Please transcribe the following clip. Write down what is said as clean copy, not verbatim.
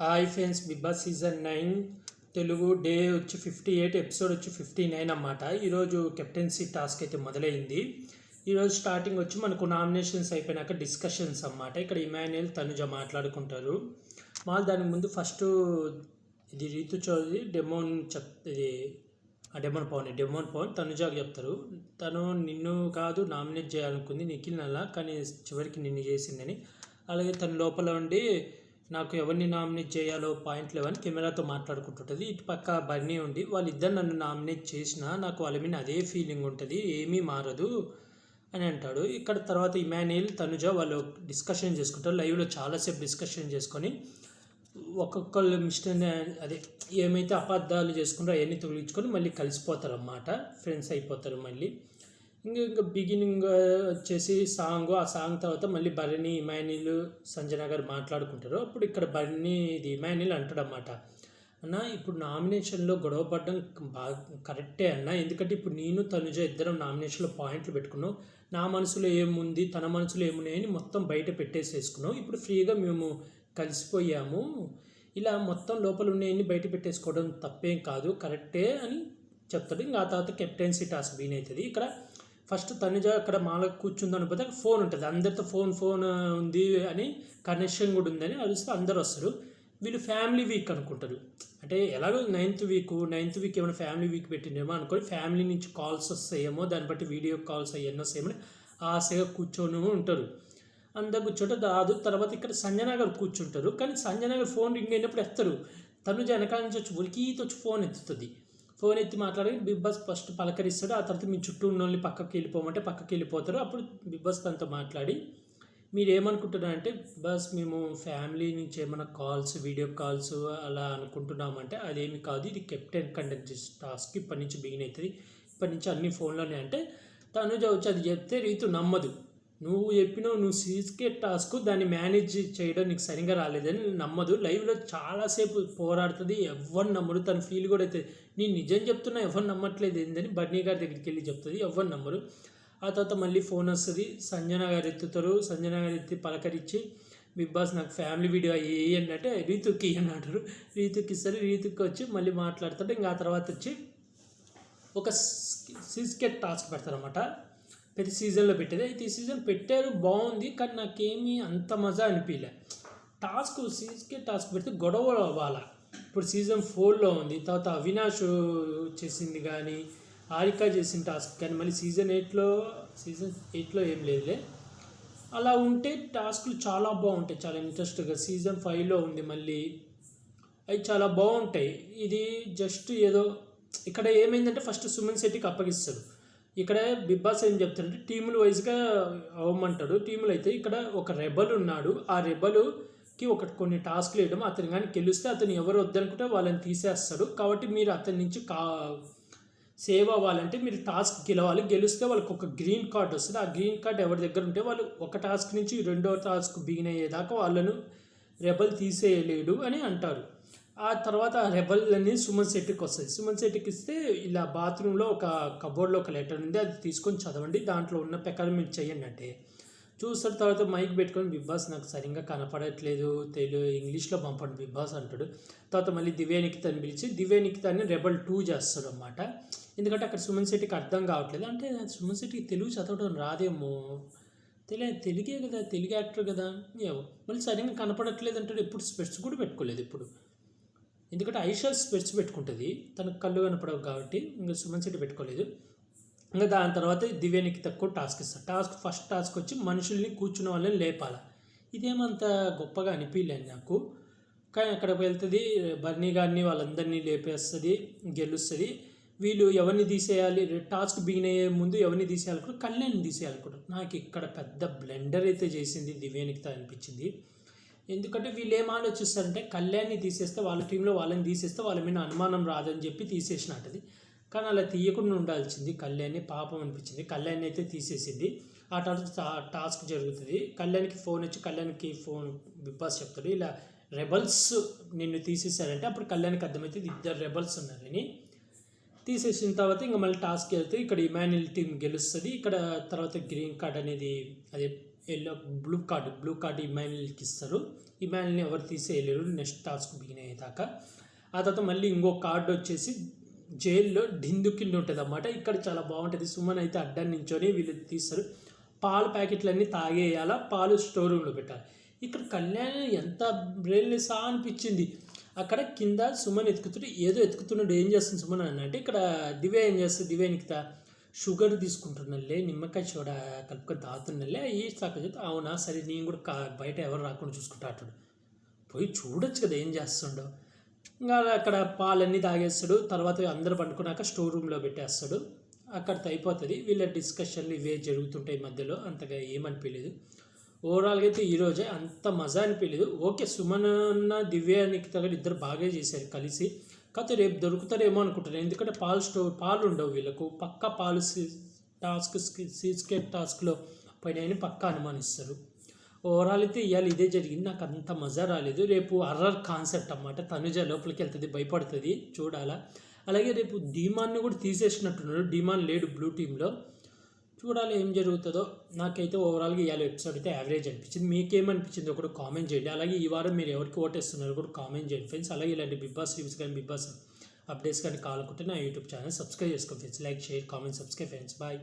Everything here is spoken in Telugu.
Hi friends, Bigg Boss season 9 Telugu day వచ్చి 58, ఎపిసోడ్ వచ్చి 59 అన్నమాట. ఈరోజు కెప్టెన్సీ టాస్క్ అయితే మొదలైంది. ఈరోజు స్టార్టింగ్ వచ్చి మనకు నామినేషన్స్ అయిపోయినాక డిస్కషన్స్ అన్నమాట. ఇక్కడ ఇమాన్యుయల్, తనుజ మాట్లాడుకుంటారు. దానికి ముందు ఫస్ట్ ఇది రీతు చౌదరి డెమోన్ పవన్ తనుజాకి చెప్తారు. తను నిన్ను కాదు నామినేట్ చేయాలనుకుంది, నిఖిల్ నల్లా, కానీ చివరికి నిన్ను చేసిందని. అలాగే తన లోపల ఉండి నాకు ఎవరిని నామినేట్ చేయాలో పాయింట్లు లేవని కెమెరాతో మాట్లాడుకుంటుంటుంది. ఇటు పక్క బన్నీ ఉండి వాళ్ళిద్దరు నన్ను నామినేట్ చేసినా నాకు వాళ్ళ మీద అదే ఫీలింగ్ ఉంటుంది, ఏమీ మారదు అని అంటాడు. ఇక్కడ తర్వాత ఇమాన్యుయల్, తనుజ వాళ్ళు డిస్కషన్ చేసుకుంటారు. లైవ్లో చాలాసేపు డిస్కషన్ చేసుకొని ఒక్కొక్కళ్ళు అదే ఏమైతే అబద్ధాలు చేసుకుంటారో అవన్నీ తొలగించుకొని మళ్ళీ కలిసిపోతారు అన్నమాట, ఫ్రెండ్స్ అయిపోతారు. మళ్ళీ ఇంకా బిగినింగ్ వచ్చేసి ఆ సాంగ్ తర్వాత మళ్ళీ బర్నీ, ఇమాన్యుయల్, సంజన గారు మాట్లాడుకుంటారు. అప్పుడు ఇక్కడ బర్నీ ఇమాన్యుయల్ అంటాడన్నమాట, అన్న ఇప్పుడు నామినేషన్లో గొడవ పడడం బాగా కరెక్టే అన్న, ఎందుకంటే ఇప్పుడు నేను తనుజ ఇద్దరం నామినేషన్లో పాయింట్లు పెట్టుకున్నాం, నా మనసులో ఏముంది తన మనసులో ఏమున్నాయని మొత్తం బయట పెట్టేసేసుకున్నాం, ఇప్పుడు ఫ్రీగా మేము కలిసిపోయాము, ఇలా మొత్తం లోపల ఉన్నాయని బయట పెట్టేసుకోవడం తప్పేం కాదు, కరెక్టే అని చెప్తాడు. ఇంకా ఆ తర్వాత కెప్టెన్సీ టాస్క్ బీన్ అవుతుంది. ఇక్కడ ఫస్ట్ తనుజ అక్కడ మాలకు కూర్చుంది అనిపోతే ఫోన్ ఉంటుంది, అందరితో ఫోన్ ఉంది అని, కనెక్షన్ కూడా ఉందని అడిగితే అందరు వస్తారు. వీళ్ళు ఫ్యామిలీ వీక్ అనుకుంటారు, అంటే ఎలాగో నైన్త్ వీక్ ఏమైనా ఫ్యామిలీ వీక్ పెట్టిండేమో అనుకోని ఫ్యామిలీ నుంచి కాల్స్ వస్తాయేమో, దాన్ని బట్టి వీడియో కాల్స్ అవన్నీ వస్తాయేమో ఆశగా కూర్చొని ఉంటారు. అందరు కూర్చోట రాదు. తర్వాత ఇక్కడ సంజన గారు కూర్చుంటారు, కానీ సంజన గారు ఫోన్ రింగ్ అయినప్పుడు ఎత్తారు. తనుజ వెనకాల నుంచి వచ్చి ఉలికితో వచ్చి ఫోన్ ఎత్తుతుంది. ఫోన్ ఎత్తి మాట్లాడి బిగ్ బాస్ ఫస్ట్ పలకరిస్తాడు. ఆ తర్వాత మీ చుట్టూ ఉన్న వాళ్ళని పక్కకి వెళ్ళిపోమంటే పక్కకి వెళ్ళిపోతారు. అప్పుడు బిగ్ బాస్ తనతో మాట్లాడి మీరు ఏమనుకుంటున్నారంటే బాస్ మేము ఫ్యామిలీ నుంచి ఏమైనా కాల్స్, వీడియో కాల్స్ అలా అనుకుంటున్నామంటే అదేమి కాదు, ఇది కెప్టెన్ కండక్ట్ టాస్క్ ఇప్పటి నుంచి బిగిన్ అవుతుంది, ఇప్పటి నుంచి అన్ని ఫోన్లోనే అంటే తనుజ వచ్చి అది చెప్తే రీతు నమ్మదు. నువ్వు చెప్పినావు, నువ్వు సీస్కే టాస్క్ దాన్ని మేనేజ్ చేయడం నీకు సరిగ్గా రాలేదని నమ్మదు. లైవ్లో చాలాసేపు పోరాడుతుంది, ఎవరు నమ్మరు. తన ఫీల్ కూడా అవుతుంది, నేను నిజం చెప్తున్నా ఎవరు నమ్మట్లేదు ఏందని బర్నీ గారి దగ్గరికి వెళ్ళి చెప్తుంది, ఎవరు నమ్మరు. ఆ తర్వాత మళ్ళీ ఫోన్ వస్తుంది, సంజన గారు ఎత్తుతారు. సంజన గారు ఎత్తి పలకరించి బిగ్ బాస్ నాకు ఫ్యామిలీ వీడియో వేయండి అంటే రీతుకి అని అంటారు. రీతుకి ఇస్తారు, రీతుకి వచ్చి మళ్ళీ మాట్లాడతాడు. ఇంకా ఆ తర్వాత వచ్చి ఒక సీస్కెట్ టాస్క్ పెడతారన్నమాట, ప్రతి సీజన్లో పెట్టేది. అయితే ఈ సీజన్ పెట్టారు, బాగుంది, కానీ నాకేమీ అంత మజా అనిపించలే. సీస్కే టాస్క్ పెడితే గొడవ అవ్వాలా. ఇప్పుడు సీజన్ 4లో ఉంది, తర్వాత అవినాష్ చేసింది కానీ, హారిక చేసిన టాస్క్ కానీ, మళ్ళీ సీజన్ 8లో ఏం లేదులే. అలా ఉంటే టాస్క్లు చాలా బాగుంటాయి, చాలా ఇంట్రెస్ట్గా. సీజన్ 5లో ఉంది మళ్ళీ, అవి చాలా బాగుంటాయి. ఇది జస్ట్ ఏదో ఇక్కడ ఏమైందంటే ఫస్ట్ సుమన్ శెట్టికి అప్పగిస్తాడు. ఇక్కడ బిగ్ బాస్ ఏం చెప్తాడంటే టీములు వైజ్గా అవ్వమంటాడు. టీములు అయితే ఇక్కడ ఒక రెబల్ ఉన్నాడు, ఆ రెబల్కి కొన్ని టాస్క్లు వేయడం, అతను కానీ గెలిస్తే అతను ఎవరు వద్దనుకుంటే వాళ్ళని తీసేస్తాడు. కాబట్టి మీరు అతని నుంచి సేవ్ అవ్వాలంటే మీరు టాస్క్ గెలిస్తే వాళ్ళకి ఒక గ్రీన్ కార్డ్ వస్తుంది. ఆ గ్రీన్ కార్డ్ ఎవరి దగ్గర ఉంటే వాళ్ళు ఒక టాస్క్ నుంచి రెండో టాస్క్ బిగిన్ అయ్యేదాకా వాళ్ళను రెబల్ తీసేయలేడు అని అంటారు. ఆ తర్వాత ఆ రెబల్ని సుమన్ శెట్టికి వస్తుంది. సుమన్ శెట్టికి ఇస్తే ఇలా బాత్రూంలో ఒక కబోర్డ్లో ఒక లెటర్ ఉంది, అది తీసుకొని చదవండి, దాంట్లో ఉన్న ప్రకారం మీరు చెయ్యండి అంటే చూస్తారు. తర్వాత మైక్ పెట్టుకొని బిగ్ బాస్ నాకు సరిగ్గా కనపడట్లేదు, ఇంగ్లీష్లో పంపండి బిగ్ బాస్ అంటాడు. తర్వాత మళ్ళీ దివ్యానికితాన్ని పిలిచి దివ్యానికితాన్ని రెబల్ 2 చేస్తాడు అన్నమాట. ఎందుకంటే అక్కడ సుమన్ శెట్టికి అర్థం కావట్లేదు, అంటే సుమన్ శెట్టికి తెలుగు చదవడం రాదేమో, తెలుగే కదా, తెలుగు యాక్టర్ కదా, మళ్ళీ సరిగ్గా కనపడట్లేదు అంటాడు. ఎప్పుడు స్పెట్స్ కూడా పెట్టుకోలేదు ఇప్పుడు, ఎందుకంటే ఐషా స్పెట్స్ పెట్టుకుంటుంది, తనకు కళ్ళు కనపడవు కాబట్టి. ఇంకా సుమన్ శెట్టి పెట్టుకోలేదు. ఇంకా దాని తర్వాత దివ్యానికి తక్కువ టాస్క్ ఇస్తారు. ఫస్ట్ టాస్క్ వచ్చి మనుషుల్ని కూర్చున్న వాళ్ళని లేపాలి. ఇదేమంత గొప్పగా అనిపించలేదు నాకు, కానీ అక్కడికి వెళ్తుంది, బర్నీ గారిని వాళ్ళందరినీ లేపేస్తుంది, గెలుస్తుంది. వీళ్ళు ఎవరిని తీసేయాలి, టాస్క్ బిగిన్ అయ్యే ముందు ఎవరిని తీసేయాలనుకుంటారు, కళ్యాణ్ని తీసేయాలనుకుంటారు. నాకు ఇక్కడ పెద్ద బ్లెండర్ అయితే చేసింది దివ్యానికితో అనిపించింది. ఎందుకంటే వీళ్ళు ఏం ఆలోచిస్తారంటే కళ్యాణ్ని తీసేస్తే వాళ్ళ టీంలో వాళ్ళని తీసేస్తే వాళ్ళ మీద అనుమానం రాదని చెప్పి తీసేసినట్టది, కానీ అలా తీయకుండా ఉండాల్సింది. కళ్యాణ్ని పాపం అనిపించింది, కళ్యాణ్ని అయితే తీసేసింది. ఆ టాస్క్ జరుగుతుంది. కళ్యాణ్కి ఫోన్ వచ్చి కళ్యాణ్కి బిగ్ బాస్ చెప్తాడు, ఇలా రెబల్స్ నిన్ను తీసేశారంటే అప్పుడు కళ్యాణ్కి అర్థమవుతుంది ఇద్దరు రెబల్స్ ఉన్నారని. తీసేసిన తర్వాత ఇంకా మళ్ళీ టాస్క్ వెళ్తే ఇక్కడ ఇమాన్యుయల్ టీం గెలుస్తుంది. ఇక్కడ తర్వాత గ్రీన్ కార్డ్ అనేది అదే ఎల్లో బ్లూ కార్డు ఇమాన్యుల్కి ఇస్తారు. ఇమాన్యుల్ని ఎవరు తీసేయలేరు నెక్స్ట్ టాస్క్ బిగిన్ అయ్యేదాకా. ఆ తర్వాత మళ్ళీ ఇంకో కార్డు వచ్చేసి జైల్లో డిందు కింద ఉంటుంది అన్నమాట. ఇక్కడ చాలా బాగుంటుంది. సుమన్ అయితే అడ్డాన్ని నించొని వీళ్ళు తీస్తారు. పాలు ప్యాకెట్లన్నీ తాగేయాలా, పాలు స్టోర్ రూమ్లో పెట్టాలి. ఇక్కడ కళ్యాణ్ ఎంత బ్రెయిన్లెస్సా అనిపించింది. అక్కడ కింద సుమన్ ఏదో ఎత్తుకుతున్నాడు. ఏం చేస్తుంది సుమన్ అని అంటే ఇక్కడ దివ్య ఏం చేస్తుంది, దివ్య నిక్తా షుగర్ తీసుకుంటున్నలే, నిమ్మకాయ చూడ కలుపుకొని తాగుతున్నలే ఈ సాక అవునా సరే నేను కూడా బయట ఎవరు రాకుండా చూసుకుంటా అంటాడు. పోయి చూడొచ్చు కదా ఏం చేస్తుండో. ఇంకా అక్కడ పాలన్నీ తాగేస్తాడు. తర్వాత అందరూ పండుకున్నాక స్టోర్ రూమ్లో పెట్టేస్తాడు. అక్కడితో అయిపోతుంది. వీళ్ళ డిస్కషన్లు ఇవే జరుగుతుంటాయి మధ్యలో. అంతగా ఏమనిపించలేదు. ఓవరాల్గా అయితే ఈరోజే అంత మజా అనిపించలేదు. ఓకే సుమన్ అన్న దివ్య నిఖిత కూడా ఇద్దరు బాగా చేశారు కలిసి. కాకపోతే రేపు దొరుకుతారేమో అనుకుంటాను. ఎందుకంటే పాలు ఉండవు వీళ్ళకు. పక్కా పాలు టాస్క్ సీస్కేట్ టాస్క్లో పైన పక్కా అనుమానిస్తారు. ఓవరాల్ అయితే ఇవాళ ఇదే జరిగింది. నాకు అంత మజా రాలేదు. రేపు హర్రర్ కాన్సెప్ట్ అన్నమాట. తనుజ లోపలికి వెళ్తుంది, భయపడుతుంది, చూడాలా. అలాగే రేపు డీమాన్ని కూడా తీసేసినట్టున్నాడు. డీమాన్ లేడు బ్లూ టీంలో. చూడాలి ఏం జరుగుతుందో. నాకైతే ఓవరాల్గా ఇవాళ ఎపిసోడ్ అయితే యావరేజ్ అనిపించింది. మీకేమనిపించిందో కూడా కామెంట్ చేయండి. అలాగే ఈ వారం మీరు ఎవరికి ఓటేస్తున్నారో కూడా కామెంట్ చేయండి ఫ్రెండ్స్. అలాగే ఇలాంటి బిగ్ బాస్ రివ్యూస్ కానీ బిగ్ బాస్ అప్డేట్స్ కానీ కావాలనుకుంటే నా యూట్యూబ్ ఛానల్ సబ్స్క్రైబ్ చేసుకోండి friends. Like share comment subscribe friends. Bye.